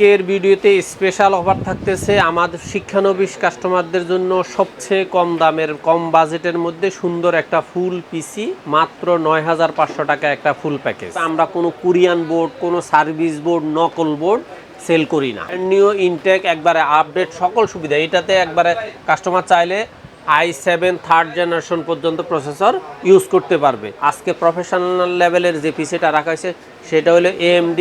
আজকের ভিডিওতে special offer থাকতেছে আমাদের শিক্ষানবিশ কাস্টমারদের জন্য। সবচেয়ে কম দামের কম বাজেটের মধ্যে সুন্দর একটা ফুল পিসি, মাত্র ৯,৫০০ টাকা একটা ফুল প্যাকেজ। আমরা কোনো কোরিয়ান বোর্ড, কোনো সার্ভিস বোর্ড, নকল বোর্ড সেল করি না। নিউ ইনটেক একবারে আপডেট সকল সুবিধা এটাতে। একবারে কাস্টমার চাইলে i7 থার্ড জেনারেশন পর্যন্ত প্রসেসর ইউজ করতে পারবে। আজকে প্রফেশনাল লেভেলের যে পিসিটা রাখা হয়েছে সেটা হলো AMD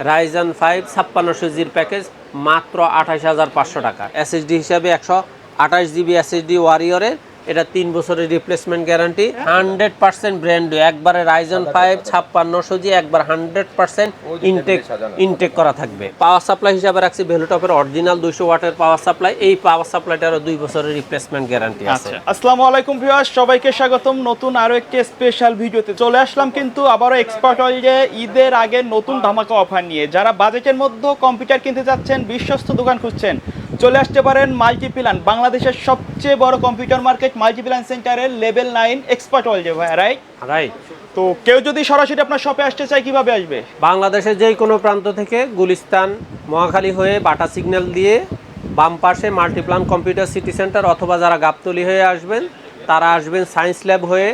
Ryzen 5 5600G'র প্যাকেজ, মাত্র 28,৫০০ টাকা। SSD হিসাবে 128 GB SSD ওয়ারিয়রের, এটা 3 বছরের রিপ্লেসমেন্ট গ্যারান্টি, 100% ব্র্যান্ড নিউ। একবারে Ryzen 5 5600G একবার 100% ইনটেক করা থাকবে। পাওয়ার সাপ্লাই হিসাবে রাখছি ভ্যালুটপের অরিজিনাল 200 ওয়াটের পাওয়ার সাপ্লাই। এই পাওয়ার সাপ্লাইটারও 2 বছরের রিপ্লেসমেন্ট গ্যারান্টি আছে। আসসালামু আলাইকুম ভিউয়ার্স, সবাইকে স্বাগতম নতুন আরো একটি স্পেশাল ভিডিওতে। চলে আসলাম কিন্তু আবারও এক্সপার্ট ওয়ার্ল্ডে ঈদের আগে নতুন ধামাকা অফার নিয়ে। যারা বাজেটের মধ্যে কম্পিউটার কিনতে যাচ্ছেন, বিশ্বস্ত দোকান খুঁজছেন, চলে আসতে পারেন মাল্টিপ্ল্যান, বাংলাদেশের সবচেয়ে বড় কম্পিউটার মার্কেট মাল্টিপ্ল্যান সেন্টারের লেভেল 9 এক্সপার্ট ওয়ার্ল্ডে। ভাই রাইট। তো কেউ যদি সরাসরি আপনার শপে আসতে চায় কিভাবে আসবে? বাংলাদেশের যে কোনো প্রান্ত থেকে গুলিস্তান মহাখালী হয়ে বাটা সিগন্যাল দিয়ে বাম পাশে মাল্টিপ্ল্যান কম্পিউটার সিটি সেন্টার, অথবা যারা গাবতলী হয়ে আসবেন তারা আসবেন সায়েন্স ল্যাব হয়ে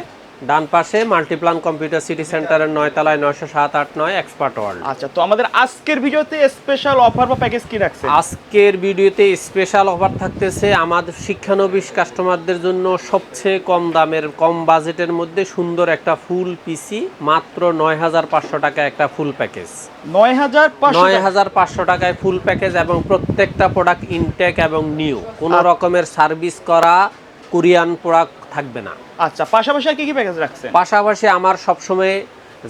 ডান পাশে মাল্টিপ্ল্যান কম্পিউটার সিটি সেন্টারের 9 তলায় 907-8-9 এক্সপার্ট ওয়ার্ল্ড। আচ্ছা, তো আমাদের আজকের ভিডিওতে স্পেশাল অফার বা প্যাকেজ কি রাখছে? আজকের ভিডিওতে স্পেশাল অফার থাকতেছে আমাদের শিক্ষানবিশ কাস্টমারদের জন্য। সবচেয়ে কম দামের কম বাজেটের মধ্যে সুন্দর একটা ফুল পিসি, মাত্র ৯,৫০০ টাকা একটা ফুল প্যাকেজ। ৯,৫০০ টাকায় ফুল প্যাকেজ, এবং প্রত্যেকটা প্রোডাক্ট ইনটেক এবং নিউ, কোনো রকমের সার্ভিস করা কোরিয়ান প্রোডাক্ট থাকবে না। আচ্ছা, পাশাপাশি আর কি কি প্যাকেজ রাখছে? পাশাপাশি আমার সবসময়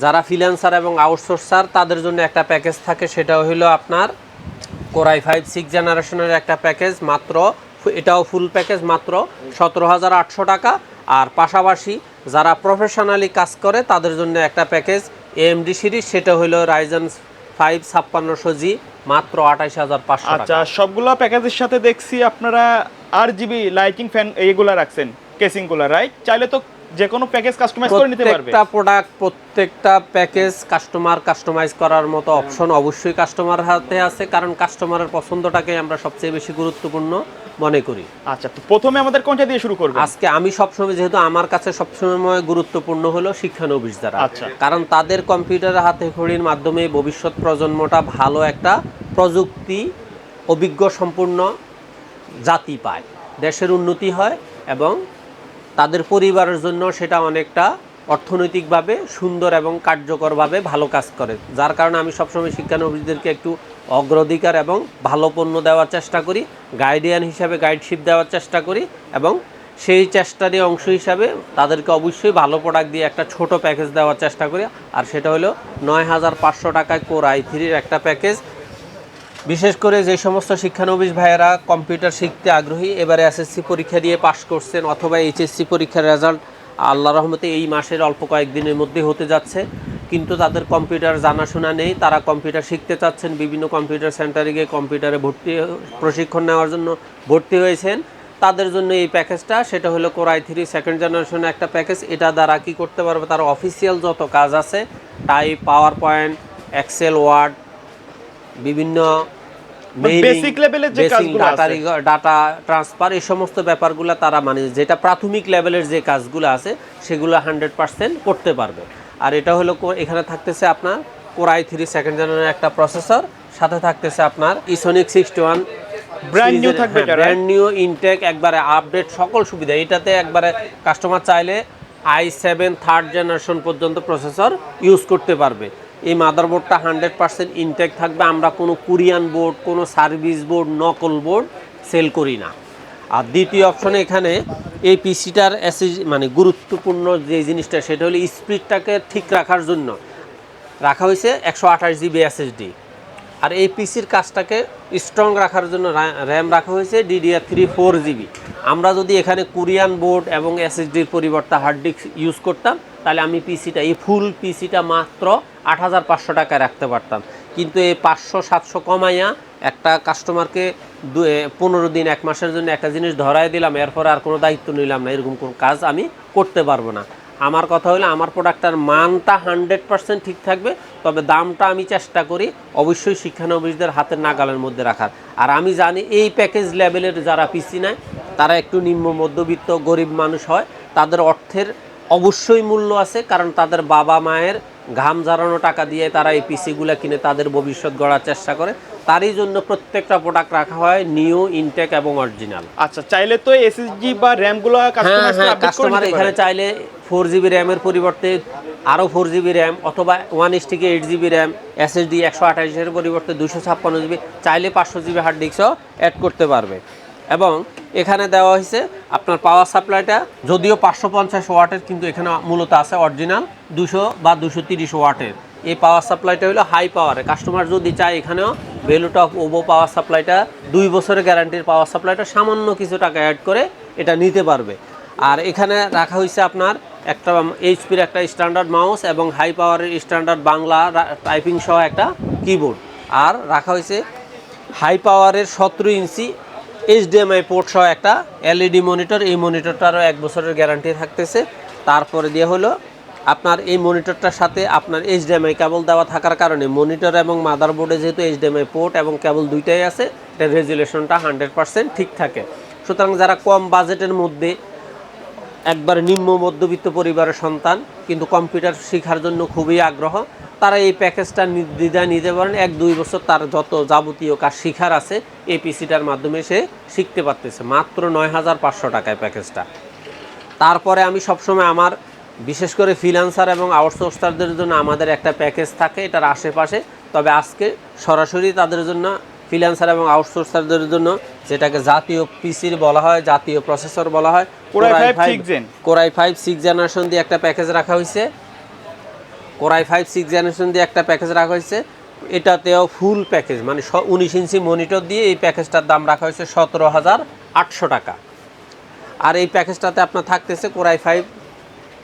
যারা ফ্রিল্যান্সার এবং আউটসোর্সার তাদের জন্য একটা প্যাকেজ থাকে, সেটা হলো আপনার কোরাই 5 6 জেনারেশনের একটা প্যাকেজ, মাত্র এটাও ফুল প্যাকেজ, মাত্র 17,৮০০ টাকা। আর পাশাপাশি যারা প্রফেশনালি কাজ করে তাদের জন্য একটা প্যাকেজ AMD সিরিজ, সেটা হলো Ryzen 5 5600G, মাত্র 28,৫০০ টাকা। আচ্ছা, সবগুলো প্যাকেজের সাথে দেখছি আপনারা RGB লাইটিং ফ্যান এইগুলা রাখছেন, কেসিংগুলো, রাইট? চাইলে তো যে কোনো প্যাকেজ কাস্টমাইজ করে নিতে পারবে। প্রত্যেকটা প্রোডাক্ট, প্রত্যেকটা প্যাকেজ কাস্টমাইজ করার মতো অপশন অবশ্যই কাস্টমারের হাতে আছে, কারণ কাস্টমারের পছন্দটাকে আমরা সবচেয়ে বেশি গুরুত্বপূর্ণ মনে করি। আচ্ছা, তো প্রথমে আমাদের কোনটা দিয়ে শুরু করব? আজকে আমি সবসময়, যেহেতু আমার কাছে সবসময় গুরুত্বপূর্ণ হলো শিক্ষানবিশ যারা, কারণ তাদের কম্পিউটারের হাতে খড়ির মাধ্যমে ভবিষ্যৎ প্রজন্মটা ভালো একটা প্রযুক্তি অভিজ্ঞ সম্পূর্ণ জাতি পায়, দেশের উন্নতি হয়, এবং তাদের পরিবারের জন্য সেটা অনেকটা অর্থনৈতিকভাবে সুন্দর এবং কার্যকরভাবে ভালো কাজ করে। যার কারণে আমি সবসময় শিক্ষানবিশদেরকে একটু অগ্রাধিকার এবং ভালো পণ্য দেওয়ার চেষ্টা করি, গাইডিয়ান হিসাবে গাইডশিপ দেওয়ার চেষ্টা করি, এবং সেই চেষ্টারই অংশ হিসাবে তাদেরকে অবশ্যই ভালো প্রোডাক্ট দিয়ে একটা ছোট প্যাকেজ দেওয়ার চেষ্টা করি। আর সেটা হলো ৯,৫০০ টাকায় কোর i3-র একটা প্যাকেজ। বিশেষ করে যে সমস্ত শিক্ষানবিশ ভাইয়েরা কম্পিউটার শিখতে আগ্রহী, এবারে SSC পরীক্ষা দিয়ে পাশ করছেন, অথবা HSC পরীক্ষার রেজাল্ট আল্লাহ রহমতে এই মাসের অল্প কয়েকদিনের মধ্যে হতে যাচ্ছে, কিন্তু তাদের কম্পিউটার জানাশোনা নেই, তারা কম্পিউটার শিখতে চাচ্ছেন, বিভিন্ন কম্পিউটার সেন্টারে গিয়ে কম্পিউটারে প্রশিক্ষণ নেওয়ার জন্য ভর্তি হয়েছেন, তাদের জন্য এই প্যাকেজটা। সেটা হলো কোর i3 সেকেন্ড জেনারেশনের একটা প্যাকেজ। এটা দ্বারা কী করতে পারবে, তার অফিসিয়াল যত কাজ আছে, type, power point, Excel, Word, বিভিন্ন বেসিক লেভেলের যে কাজগুলো আছে, ডাটা ট্রান্সফার, এই সমস্ত ব্যাপারগুলো তারা, মানে যেটা প্রাথমিক লেভেলের যে কাজগুলো আছে সেগুলো 100% করতে পারবে। আর এটা হলো এখানে থাকতেছে আপনার কোর i3 সেকেন্ড জেনারেশনের একটা প্রসেসর, সাথে থাকতেছে আপনার ইসোনিক 61 ব্র্যান্ড নিউ থাকবে, ব্র্যান্ড নিউ ইনটেক একবারে আপডেট সকল সুবিধা এটাতে। একবারে কাস্টমার চাইলে i7 থার্ড জেনারেশন পর্যন্ত প্রসেসর ইউজ করতে পারবে। এই মাদারবোর্ডটা 100% ইনটেক থাকবে। আমরা কোনো কোরিয়ান বোর্ড, কোনো সার্ভিস বোর্ড, নকল বোর্ড সেল করি না। আর দ্বিতীয় অপশনে এখানে এই পিসিটার মানে গুরুত্বপূর্ণ যে জিনিসটা, সেটা হলো স্পিডটাকে ঠিক রাখার জন্য রাখা হয়েছে 128 GB SSD। আর এই পিসির কাজটাকে স্ট্রং রাখার জন্য র্যাম রাখা হয়েছে DDR3 4GB। আমরা যদি এখানে কোরিয়ান বোর্ড এবং SSDর পরিবর্তে হার্ড ডিস্ক ইউজ করতাম, তাহলে আমি এই ফুল পিসিটা মাত্র ৮,৫০০ টাকায় রাখতে পারতাম। কিন্তু এই 500-700 কমাইয়া একটা কাস্টমারকে 15 দিন 1 মাসের জন্য একটা জিনিস ধরাই দিলাম, এরপর আর কোনো দায়িত্ব নিলাম না, এরকম কোনো কাজ আমি করতে পারবো না। আমার কথা হলো আমার প্রোডাক্টটার মানটা 100% ঠিক থাকবে, তবে দামটা আমি চেষ্টা করি অবশ্যই শিক্ষানবিশদের হাতের নাগালের মধ্যে রাখার। আর আমি জানি এই প্যাকেজ লেভেলের যারা পিসি নেয় তারা একটু নিম্ন মধ্যবিত্ত গরিব মানুষ হয়, তাদের অর্থের অবশ্যই মূল্য আছে, কারণ তাদের বাবা মায়ের ঘাম ঝরানো টাকা দিয়ে তারা এই পিসিগুলো কিনে তাদের ভবিষ্যৎ গড়ার চেষ্টা করে। তারই জন্য প্রত্যেকটা প্রোডাক্ট রাখা হয় নিউ, ইনটেক এবং অরিজিনাল। আচ্ছা, চাইলে তো এসএসডি বা র‍্যাম গুলো কাস্টমার এখানে চাইলে 4GB র্যামের পরিবর্তে আরও 4GB র্যাম অথবা 1 থেকে 8GB র্যাম, এসএসডি 128 এর পরিবর্তে 256GB, চাইলে 500GB হার্ড ডিস্কও অ্যাড করতে পারবে। এবং এখানে দেওয়া হয়েছে আপনার পাওয়ার সাপ্লাইটা যদিও 550 ওয়াটের, কিন্তু এখানে মূলত আছে অরিজিনাল 200 বা 230 ওয়াটের। এই পাওয়ার সাপ্লাইটা হলো হাই পাওয়ারে। কাস্টমার যদি চায় এখানেও ভ্যালুটক ওভো পাওয়ার সাপ্লাইটা 2 বছরের গ্যারান্টির পাওয়ার সাপ্লাইটা সামান্য কিছু টাকা অ্যাড করে এটা নিতে পারবে। আর এখানে রাখা হয়েছে আপনার একটা এইচপির একটা স্ট্যান্ডার্ড মাউস এবং হাই পাওয়ারের স্ট্যান্ডার্ড বাংলা টাইপিং সহ একটা কিবোর্ড। আর রাখা হয়েছে হাই পাওয়ারের 17 ইঞ্চি HDMI পোর্ট সহ একটা LED মনিটর। এই মনিটরটারও 1 বছরের গ্যারান্টি থাকতেছে। তারপরে দিয়ে হলো আপনার এই মনিটরটার সাথে আপনার HDMI কেবল দেওয়া থাকার কারণে মনিটর এবং মাদারবোর্ডে যেহেতু HDMI পোর্ট এবং কেবল দুইটাই আছে, এটার রেজুলেশনটা 100% ঠিক থাকে। সুতরাং যারা কম বাজেটের মধ্যে একবার নিম্ন মধ্যবিত্ত পরিবারের সন্তান কিন্তু কম্পিউটার শেখার জন্য খুবই আগ্রহ, তারা এই প্যাকেজটা নির্দ্বিধায় নিতে পারেন। 1-2 বছর তার যত যাবতীয় কাজ শেখার আছে এই পিসিটার মাধ্যমে সে শিখতে পারতেছে মাত্র 9500 টাকায় প্যাকেজটা। তারপরে আমি সবসময় আমার বিশেষ করে ফ্রিল্যান্সার এবং আউটসোর্সারদের জন্য আমাদের একটা প্যাকেজ থাকে এটার আশেপাশে, তবে আজকে সরাসরি তাদের জন্য ফ্রিল্যান্সার এবং আউটসোর্সারদের জন্য যেটাকে জাতীয় পিসির বলা হয়, জাতীয় প্রসেসর বলা হয়, কোরাই 5 6 জেনারেশন দিয়ে একটা প্যাকেজ রাখা হয়েছে। কোরাই 5 6 জেনারেশন দিয়ে একটা প্যাকেজ রাখা হয়েছে। এটাতেও ফুল প্যাকেজ মানে 19 ইঞ্চি মনিটর দিয়ে এই প্যাকেজটার দাম রাখা হয়েছে 17,800 টাকা। আর এই প্যাকেজটাতে আপনার থাকতেছে কোরাই 5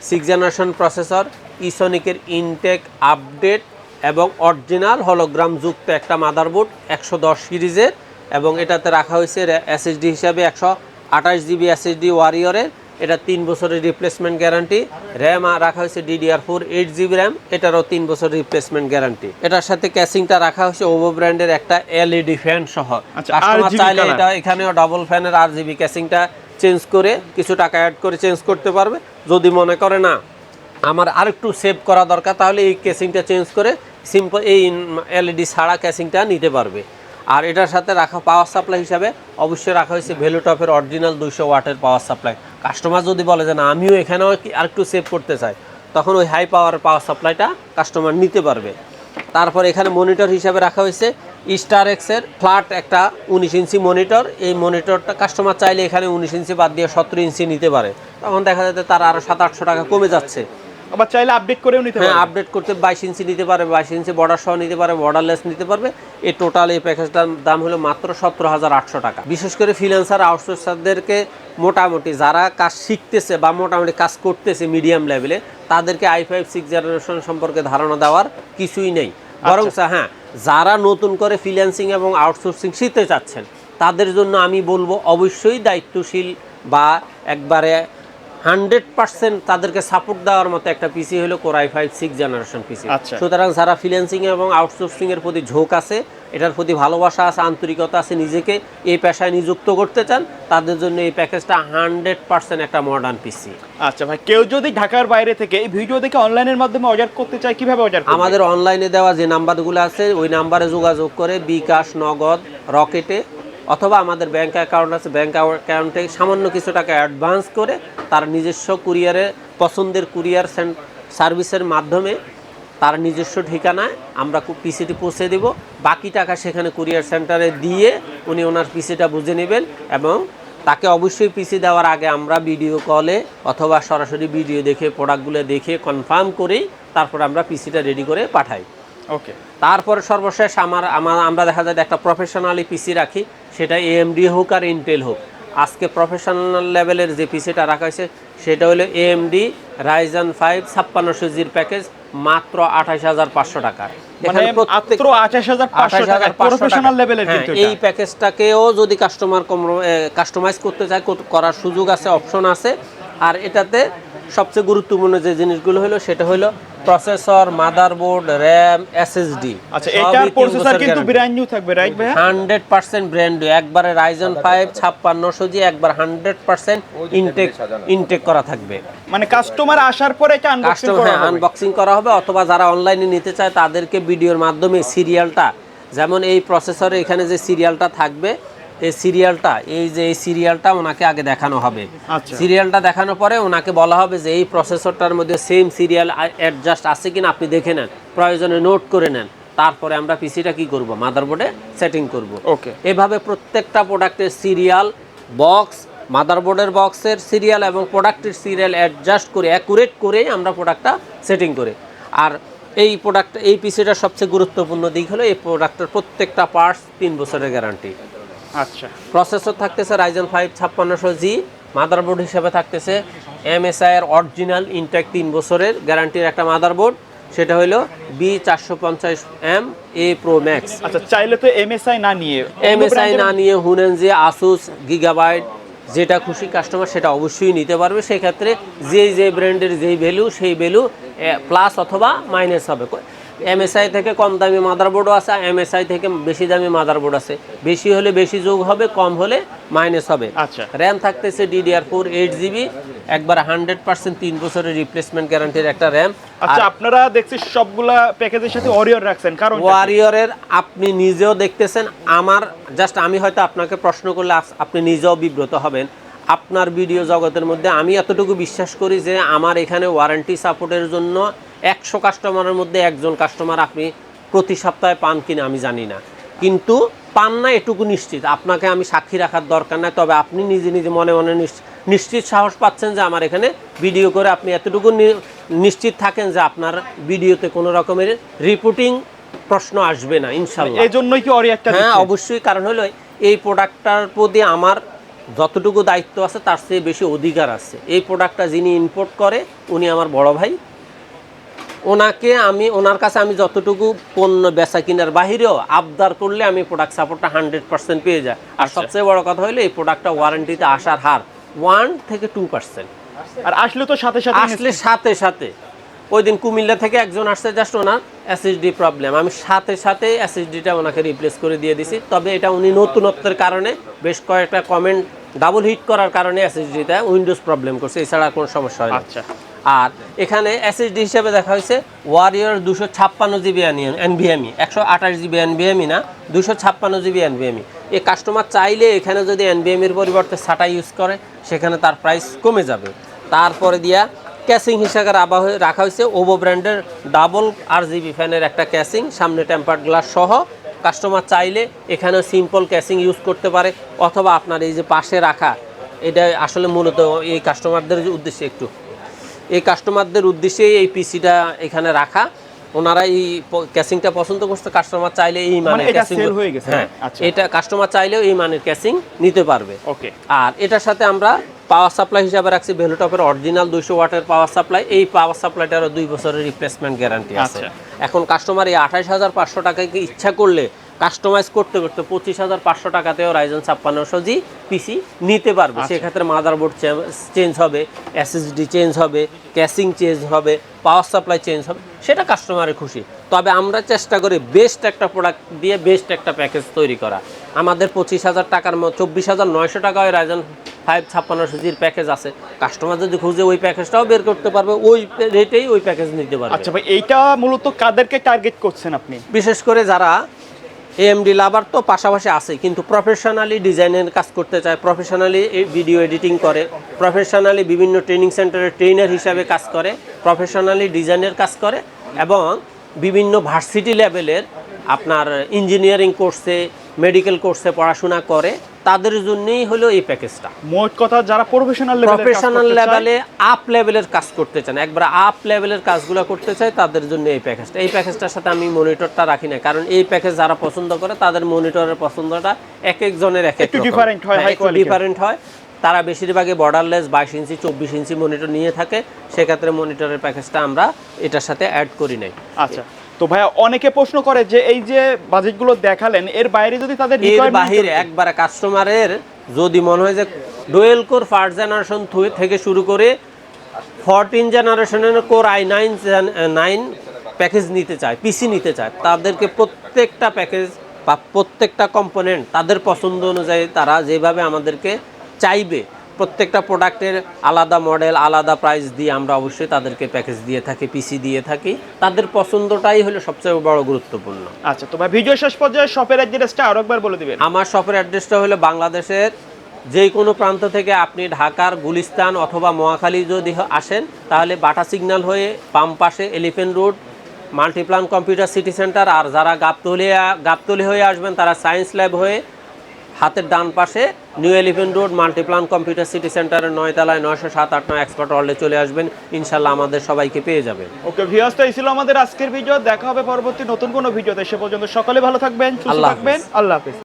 6 জেনারেশন প্রসেসর, ইসোনিকের ইনটেক আপডেট এবং অরিজিনাল হলোগ্রাম যুক্ত একটা মাদারবোর্ড 110 সিরিজের, এবং এটাতে রাখা হয়েছে এসএসডি হিসাবে 128GB এসএসডি ওয়ারিয়রের, এটা 3 বছরের রিপ্লেসমেন্ট গ্যারান্টি। র্যাম রাখা হয়েছে DDR4 8GB র্যাম, এটারও 3 বছর রিপ্লেসমেন্ট গ্যারান্টি। এটার সাথে ক্যাসিংটা রাখা হয়েছে ওভো ব্র্যান্ডের একটা LED ফ্যান সহ। কাস্টমার চাইলে এটা এখানেও ডাবল ফ্যানের RGB ক্যাসিংটা চেঞ্জ করে কিছু টাকা অ্যাড করে চেঞ্জ করতে পারবে। যদি মনে করে না আমার আরেকটু সেভ করা দরকার, তাহলে এই কেসিংটা চেঞ্জ করে সিম্পল এই LED ছাড়া কেসিংটা নিতে পারবে। আর এটার সাথে রাখা পাওয়ার সাপ্লাই হিসাবে অবশ্যই রাখা হয়েছে ভ্যালুটপের অরিজিনাল 200 ওয়াটের পাওয়ার সাপ্লাই। কাস্টমার যদি বলে যে না আমিও এখানেও আরেকটু সেভ করতে চাই, তখন ওই হাই পাওয়ারের পাওয়ার সাপ্লাইটা কাস্টমার নিতে পারবে। তারপর এখানে মনিটর হিসাবে রাখা হয়েছে স্টার এক্সের ফ্ল্যাট একটা 19 ইঞ্চি মনিটর। এই মনিটরটা কাস্টমার চাইলে এখানে 19 ইঞ্চি বাদ দিয়ে 17 ইঞ্চি নিতে পারে, তখন দেখা যাচ্ছে তার আরও 700-800 টাকা কমে যাচ্ছে। আবার চাইলে আপডেট করেও নিতে পারে। হ্যাঁ, আপডেট করতে 22 ইঞ্চি নিতে পারে, 22 ইঞ্চি বর্ডার সহ নিতে পারে, বর্ডারলেস নিতে পারবে। এই টোটাল এই প্যাকেজটার দাম হলো মাত্র 17,800 টাকা। বিশেষ করে ফ্রিল্যান্সার আউটসোর্সারদেরকে মোটামুটি যারা কাজ শিখতেছে বা মোটামুটি কাজ করতেছে মিডিয়াম লেভেলে, তাদেরকে i5 6 জেনারেশন সম্পর্কে ধারণা দেওয়ার কিছুই নেই। বরং হ্যাঁ, যারা নতুন করে ফ্রিল্যান্সিং এবং আউটসোর্সিং শিখতে চাচ্ছেন তাদের জন্য আমি বলবো অবশ্যই দায়িত্বশীল বা একবারে 100% তাদেরকে সাপোর্ট দেওয়ার মতো একটা পিসি হলো কোরাই 5 6 জেনারেশন পিসি। সুতরাং যারা ফ্রিল্যান্সিং এবং আউটসোর্সিং এর প্রতি ঝোঁক আছে, এটার প্রতি ভালোবাসা আছে, আন্তরিকতা আছে, নিজেকে এই পেশায় নিযুক্ত করতে চান, তাদের জন্য এই প্যাকেজটা 100% একটা মডার্ন পিসি। আচ্ছা ভাই, কেউ যদি ঢাকার বাইরে থেকে এই ভিডিও দেখে অনলাইনের মাধ্যমে অর্ডার করতে চায়, কিভাবে অর্ডার করবে? আমাদের অনলাইনে দেওয়া যে নাম্বারগুলো আছে ওই নাম্বারে যোগাযোগ করে বিকাশ, নগদ, রকেটে অথবা আমাদের ব্যাংক অ্যাকাউন্ট আছে, ব্যাংক অ্যাকাউন্টে সামান্য কিছু টাকা অ্যাডভান্স করে তার নিজস্ব কুরিয়ারে পছন্দের কুরিয়ার সার্ভিসের মাধ্যমে তার নিজস্ব ঠিকানায় আমরা পিসিটি পৌঁছে দেব। বাকি টাকা সেখানে কুরিয়ার সেন্টারে দিয়ে উনি ওনার পিসিটা বুঝে নেবেন, এবং তাকে অবশ্যই পিসি দেওয়ার আগে আমরা ভিডিও কলে অথবা সরাসরি ভিডিও দেখে প্রোডাক্টগুলো দেখে কনফার্ম করেই তারপর আমরা পিসিটা রেডি করে পাঠাই। ওকে, তারপরে সর্বশেষ আমরা দেখা যায় একটা প্রফেশনালি পিসি রাখি, সেটা AMD হোক আর ইন্টেল হোক। আজকে প্রফেশনাল লেভেলের যে পিসিটা রাখা হয়েছে সেটা হলো AMD Ryzen 5 5600G'র প্যাকেজ, মাত্র 28,500 টাকা। এই প্যাকেজটাকেও যদি কাস্টমার কাস্টমাইজ করতে চায় করার সুযোগ আছে, অপশন আছে। আর এটাতে সবচেয়ে গুরুত্বপূর্ণ যে জিনিসগুলো হলো সেটা হলো প্রসেসর, মাদারবোর্ড, র্যাম, এসএসডি। আচ্ছা, এটার প্রসেসর কিন্তু ব্র্যান্ড নিউ থাকবে, রাইট ভাই? 100% ব্র্যান্ড নিউ, একবারে Ryzen 5 5600 জি, একবার 100% ইনটেক করা থাকবে। মানে কাস্টমার আসার পরে এটা আনবক্সিং করা হবে, আনবক্সিং করা হবে, অথবা যারা অনলাইনে নিতে চায় তাদেরকে ভিডিওর মাধ্যমে সিরিয়ালটা, যেমন এই প্রসেসরে এখানে যে সিরিয়ালটা থাকবে, এই সিরিয়ালটা ওনাকে আগে দেখানো হবে। সিরিয়ালটা দেখানোর পরে ওনাকে বলা হবে যে এই প্রসেসরটার মধ্যে সেম সিরিয়াল অ্যাডজাস্ট আছে কিনা আপনি দেখে নেন, প্রয়োজনে নোট করে নেন, তারপরে আমরা পিসিটা কি করব, মাদারবোর্ডে সেটিং করব। ওকে, এভাবে প্রত্যেকটা প্রোডাক্টের সিরিয়াল, বক্স, মাদারবোর্ডের বক্সের সিরিয়াল এবং প্রোডাক্টের সিরিয়াল অ্যাডজাস্ট করে অ্যাকুরেট করে আমরা প্রোডাক্টটা সেটিং করি। আর এই পিসিটার সবচেয়ে গুরুত্বপূর্ণ দিক হলো এই প্রোডাক্টের প্রত্যেকটা পার্টস 3 বছরের গ্যারান্টি। আচ্ছা, প্রসেসর থাকতেছে Ryzen 5 5600 জি, মাদারবোর্ড হিসেবে থাকতেছে MSI এর অরিজিনাল ইনটেক 3 বছরের গ্যারান্টির একটা মাদারবোর্ড, সেটা হলো B450M A Pro Max। আচ্ছা, চাইলে তো MSI না নিয়ে হুনেনজি, আসুস, গিগাবাইট, যেটা খুশি কাস্টমার সেটা অবশ্যই নিতে পারবে। সেক্ষেত্রে যে ব্র্যান্ডের যেই ভ্যালু সেই ভ্যালু প্লাস অথবা মাইনাস হবে। MSI থেকে কম দামি মাদারবোর্ডও আছে, MSI থেকে বেশি দামি মাদারবোর্ড আছে, বেশি হলে বেশি যোগ হবে, কম হলে মাইনাস হবে। আচ্ছা, র্যাম থাকতেছে DDR4 8GB, একবার 100% 3 বছরের রিপ্লেসমেন্ট গ্যারান্টির একটা র্যাম। আচ্ছা, আপনারা দেখছি সবগুলা প্যাকেজের সাথে ওয়ারিয়র রাখছেন, কারণ ওয়ারিয়রের আপনি নিজেও দেখতেছেন, আমি হয়তো আপনাকে প্রশ্ন করলে আপনি নিজেও বিব্রত হবেন। আপনার ভিডিও জগতের মধ্যে আমি এতটুকু বিশ্বাস করি যে আমার এখানে ওয়ারেন্টি সাপোর্টের জন্য 100 কাস্টমারের মধ্যে একজন কাস্টমার আপনি প্রতি সপ্তাহে পান কিনা আমি জানি না, কিন্তু পান না এটুকু নিশ্চিত। আপনাকে আমি সাক্ষী রাখার দরকার নাই, তবে আপনি নিজে মনে মনে নিশ্চিত সাহস পাচ্ছেন যে আমার এখানে ভিডিও করে আপনি এতটুকু নিশ্চিত থাকেন যে আপনার ভিডিওতে কোনো রকমের রিপোর্টিং প্রশ্ন আসবে না ইনশাআল্লাহ। এই জন্যই কি ওয়ারিয়রটা? হ্যাঁ, অবশ্যই। কারণ হলো এই প্রোডাক্টটার প্রতি আমার যতটুকু দায়িত্ব আছে তার চেয়ে বেশি অধিকার আছে। এই প্রোডাক্টটা যিনি ইম্পোর্ট করে উনি আমার বড় ভাই, ওনার কাছে আমি যতটুকু পণ্য বেচা কিনার বাহিরেও আবদার করলে আমি প্রোডাক্ট সাপোর্টটা 100% পেয়ে যাই। আর সবচেয়ে বড় কথা হলো এই প্রোডাক্টটা ওয়ারেন্টিতে আসার হার 1 থেকে 2%। আর আসলে তো সাথে সাথে ওই দিন কুমিল্লা থেকে একজন আসছে, জাস্ট ওনার এসএসডি প্রবলেম, আমি সাথে এসএসডিটা ওনাকে রিপ্লেস করে দিয়ে দিছি। তবে এটা উনি নতুনত্বের কারণে বেশ কয়েকটা কমেন্ট ডাবল হিট করার কারণে এসএসডিটা উইন্ডোজ প্রবলেম করছে, এছাড়া কোনো সমস্যা হয় না। আচ্ছা, আর এখানে এসএসডি হিসেবে দেখা হয়েছে warrior 256GB NVMe, 128GB NVMe না, 256GB NVMe। এই কাস্টমার চাইলে এখানে যদি NVMe-র পরিবর্তে SATA ইউজ করে সেখানে তার প্রাইস কমে যাবে। তারপরে দিয়া ক্যাসিং হিসাবে রাখা হয়েছে ওভো ব্র্যান্ডের ডাবল RGB ফ্যানের একটা ক্যাসিং, সামনে টেম্পার্ড গ্লাস সহ। কাস্টমার চাইলে এখানেও সিম্পল ক্যাসিং ইউজ করতে পারে, অথবা আপনার এই যে পাশে রাখা, এটা আসলে মূলত এই কাস্টমারদের উদ্দেশ্যে এই পিসিটা এখানে রাখা। ওনারা এই ক্যাসিংটা পছন্দ করছে, কাস্টমার চাইলে এই মানের ক্যাসিং, হ্যাঁ এটা কাস্টমার চাইলেও এই মানের ক্যাসিং নিতে পারবে। ওকে, আর এটার সাথে আমরা পাওয়ার সাপ্লাই হিসাবে রাখছি ভেলোটপের অরিজিনাল 200 ওয়াটের পাওয়ার সাপ্লাই। এই পাওয়ার সাপ্লাইটারও 2 বছরের রিপ্লেসমেন্ট গ্যারান্টি আছে। এখন কাস্টমার এই 28,500 টাকায় ইচ্ছা করলে কাস্টমাইজ করতে 25,500 টাকাতেও Ryzen 5600 জি পিসি নিতে পারবে। সেক্ষেত্রে মাদারবোর্ড চেঞ্জ হবে, এসএসডি চেঞ্জ হবে, ক্যাসিং চেঞ্জ হবে, পাওয়ার সাপ্লাই চেঞ্জ হবে, সেটা কাস্টমারের খুশি। তবে আমরা চেষ্টা করি বেস্ট একটা প্রোডাক্ট দিয়ে বেস্ট একটা প্যাকেজ তৈরি করা। আমাদের 25,000 টাকার 24,900 টাকায় Ryzen 5 5600 জির প্যাকেজ আছে। কাস্টমার যদি খুঁজে ওই প্যাকেজটাও বের করতে পারবে, ওই রেটেই ওই প্যাকেজ নিতে পারবে। আচ্ছা ভাই, এইটা মূলত কাদেরকে টার্গেট করছেন আপনি? বিশেষ করে যারা AMD লাভার তো পাশাপাশি আছে, কিন্তু প্রফেশনালি ডিজাইনের কাজ করতে চায়, প্রফেশনালি ভিডিও এডিটিং করে, প্রফেশনালি বিভিন্ন ট্রেনিং সেন্টারে ট্রেনার হিসাবে কাজ করে, প্রফেশনালি ডিজাইনের কাজ করে, এবং বিভিন্ন ভার্সিটি লেভেলের আপনার ইঞ্জিনিয়ারিং কোর্সে, মেডিকেল কোর্সে পড়াশোনা করে, তাদের জন্যই হলো এই প্যাকেজটা। মোট কথা যারা প্রফেশনাল লেভেলে আপ লেভেলের কাজ করতে চান, একবার আপ লেভেলের কাজগুলো করতে চায়, তাদের জন্য এই প্যাকেজটা। এই প্যাকেজটার সাথে আমি মনিটরটা রাখি না, কারণ এই প্যাকেজ যারা পছন্দ করে তাদের মনিটরের পছন্দটা এক একজনের একটু ডিফারেন্ট হয়। তারা বেশিরভাগই বর্ডারলেস 22 ইঞ্চি 24 ইঞ্চি মনিটর নিয়ে থাকে, সেক্ষেত্রে মনিটরের প্যাকেজটা আমরা এটার সাথে অ্যাড করি নাই। আচ্ছা, তো ভাইয়া অনেকে প্রশ্ন করে যে এই যে বাজেটগুলো দেখালেন এর বাইরে যদি তাদের বাইরে একবারে কাস্টমারের যদি মনে হয় যে ডুয়েল কোর ফার্স্ট জেনারেশন থেকে শুরু করে 14 জেনারেশনের কোর i9 প্যাকেজ নিতে চায়, পিসি নিতে চায়, তাদেরকে প্রত্যেকটা প্যাকেজ বা প্রত্যেকটা কম্পোনেন্ট তাদের পছন্দ অনুযায়ী তারা যেভাবে আমাদেরকে চাইবে, প্রত্যেকটা প্রোডাক্টের আলাদা মডেল আলাদা প্রাইস দিয়ে আমরা অবশ্যই তাদেরকে প্যাকেজ দিয়ে থাকি, পিসি দিয়ে থাকি। তাদের পছন্দটাই হলো সবচেয়ে বড় গুরুত্বপূর্ণ। আচ্ছা, তো ভাই ভিডিও শেষ পর্যায়ে শপের অ্যাড্রেসটা আরো একবার বলে দিবেন। আমার শপের অ্যাড্রেসটা হলো বাংলাদেশের যে কোনো প্রান্ত থেকে আপনি ঢাকার গুলিস্তান অথবা মহাখালী যদি আসেন, তাহলে বাটা সিগন্যাল হয়ে বাম পাশে Elephant Road Multiplan Computer City Centre, আর যারা গাবতলী হয়ে আসবেন তারা সায়েন্স ল্যাব হয়ে হাতের ডান পাশে new elephant Road Multiplan Computer city সেন্টারের 9 তলায় 907-9 এক্সপার্ট ওয়ার্ল্ডে চলে আসবেন, ইনশাল্লাহ আমাদের সবাইকে পেয়ে যাবেন। ওকে ভিউয়ার্স, তো এই ছিল আমাদের আজকের ভিডিও। দেখা হবে পরবর্তী নতুন কোনো ভিডিওতে। সে পর্যন্ত সকলে ভালো থাকবেন, সুস্থ আল্লাহ থাকবেন। হাফেজ। আল্লাহ হাফেজ।